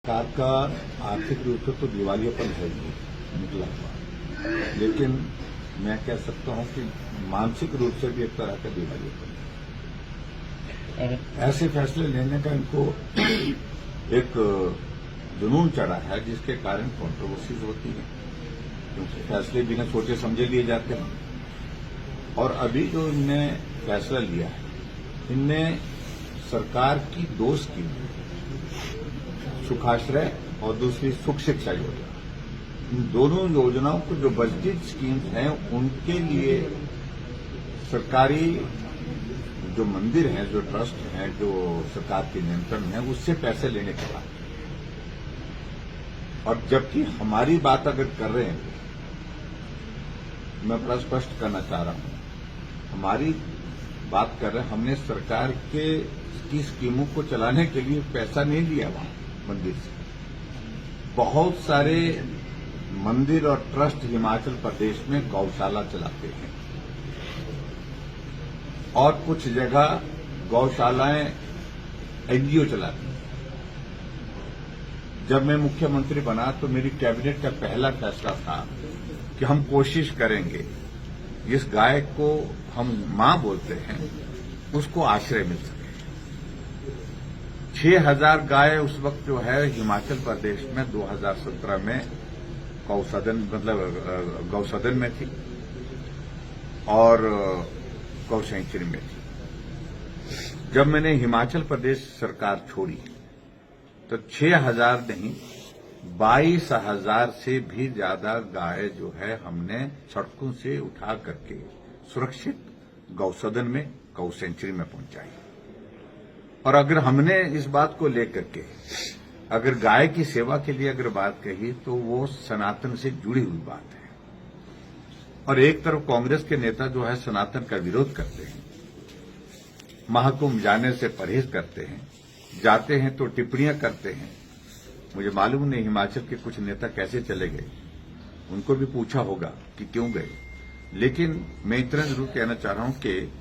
सरकार का आर्थिक रूप से तो दिवालियापन है ही निकला हुआ, लेकिन मैं कह सकता हूं कि मानसिक रूप से भी एक तरह का दिवालियापन है। ऐसे फैसले लेने का इनको एक जुनून चढ़ा है जिसके कारण कंट्रोवर्सीज होती है, क्योंकि फैसले बिना सोचे समझे लिए जाते हैं। और अभी जो इनने फैसला लिया है, इनने सरकार की दो स्कीम, सुखाश्रय और दूसरी सुख शिक्षा योजना, इन दोनों योजनाओं को जो बजटेड स्कीम्स हैं उनके लिए सरकारी जो मंदिर हैं, जो ट्रस्ट हैं, जो सरकार के नियंत्रण में है, उससे पैसे लेने के बाद, और जबकि हमारी बात अगर कर रहे हैं, मैं बड़ा स्पष्ट करना चाह रहा हूं, हमारी बात कर रहे हैं, हमने सरकार की स्कीमों को चलाने के लिए पैसा नहीं लिया वहां मंदिर से। बहुत सारे मंदिर और ट्रस्ट हिमाचल प्रदेश में गौशाला चलाते हैं और कुछ जगह गौशालाएं एनजीओ चलाती हैं। जब मैं मुख्यमंत्री बना तो मेरी कैबिनेट का पहला फैसला था कि हम कोशिश करेंगे जिस गाय को हम मां बोलते हैं उसको आश्रय मिल सके। 6000 गाय उस वक्त जो है हिमाचल प्रदेश में 2017 में गौसदन में थी और गौ सेंचुरी में थी। जब मैंने हिमाचल प्रदेश सरकार छोड़ी तो 6000 नहीं 22,000 से भी ज्यादा गाय जो है हमने सड़कों से उठा करके सुरक्षित गौसदन में, गौ सेंचुरी में पहुंचाई। और अगर हमने इस बात को लेकर के अगर गाय की सेवा के लिए अगर बात कही तो वो सनातन से जुड़ी हुई बात है। और एक तरफ कांग्रेस के नेता जो है सनातन का विरोध करते हैं, महाकुंभ जाने से परहेज करते हैं, जाते हैं तो टिप्पणियां करते हैं। मुझे मालूम नहीं हिमाचल के कुछ नेता कैसे चले गए, उनको भी पूछा होगा कि क्यों गए, लेकिन मैं इतना जरूर कहना चाह रहा हूं कि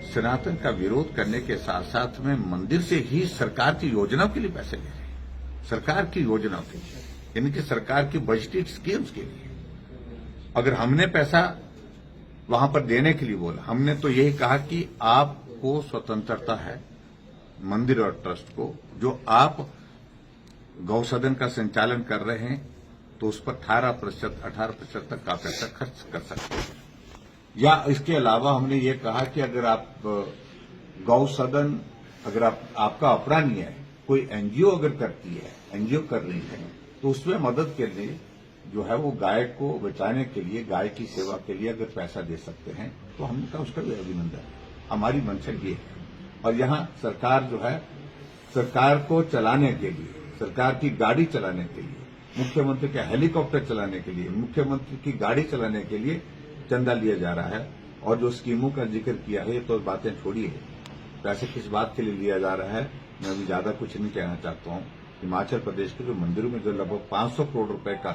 सनातन का विरोध करने के साथ साथ में मंदिर से ही सरकार की योजनाओं के लिए पैसे ले रहे हैं, सरकार की योजनाओं के लिए, यानी कि सरकार की बजटेड स्कीम्स के लिए। अगर हमने पैसा वहां पर देने के लिए बोला, हमने तो यही कहा कि आपको स्वतंत्रता है मंदिर और ट्रस्ट को, जो आप गौसदन का संचालन कर रहे हैं तो उस पर 18% तक का पैसा खर्च कर सकते हैं। या इसके अलावा हमने ये कहा कि अगर आप गौसदन अगर आपका अपना नहीं है, कोई एनजीओ अगर करती है, एनजीओ कर रही है, तो उसमें मदद के लिए जो है वो गाय को बचाने के लिए, गाय की सेवा के लिए अगर पैसा दे सकते हैं तो हमने कहा उसका भी अभिनंदन है। हमारी मंशा ये है। और यहां सरकार जो है, सरकार को चलाने के लिए, सरकार की गाड़ी चलाने के लिए, मुख्यमंत्री का हेलीकॉप्टर चलाने के लिए, मुख्यमंत्री की गाड़ी चलाने के लिए चंदा लिया जा रहा है। और जो स्कीमों का जिक्र किया है, तो बातें छोड़िए, पैसे किस बात के लिए लिया जा रहा है, मैं अभी ज्यादा कुछ नहीं कहना चाहता हूं। हिमाचल प्रदेश के जो मंदिरों में जो लगभग 500 करोड़ रुपए का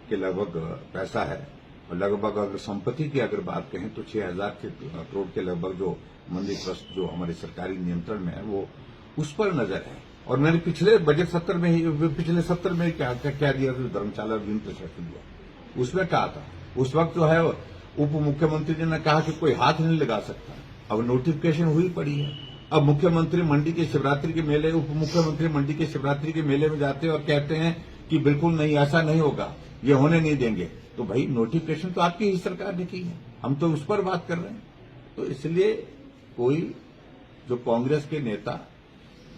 के लगभग पैसा है, और लगभग अगर संपत्ति की अगर बात कहें तो 6000 करोड़ के लगभग जो मंदिर ट्रस्ट जो हमारे सरकारी नियंत्रण में है, वो उस पर नजर है। और मैंने पिछले बजट सत्र में ही क्या दिया, धर्मशाला विभिन्न प्रशासन दिया, उसमें कहा था, उस वक्त जो है उप मुख्यमंत्री जी ने कहा कि कोई हाथ नहीं लगा सकता। अब नोटिफिकेशन हुई पड़ी है। अब मुख्यमंत्री मंडी के शिवरात्रि के मेले, उप मुख्यमंत्री मंडी के शिवरात्रि के मेले में जाते हैं और कहते हैं कि बिल्कुल नहीं, ऐसा नहीं होगा, ये होने नहीं देंगे। तो भाई नोटिफिकेशन तो आपकी ही सरकार ने की है, हम तो उस पर बात कर रहे हैं। तो इसलिए कोई जो कांग्रेस के नेता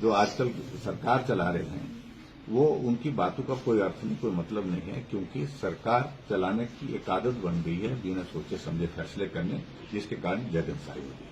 जो आजकल सरकार चला रहे हैं, वो उनकी बातों का कोई अर्थ नहीं, कोई मतलब नहीं है, क्योंकि सरकार चलाने की एक आदत बन गई है बिना सोचे समझे फैसले करने, जिसके कारण जगनसाई हो रही है।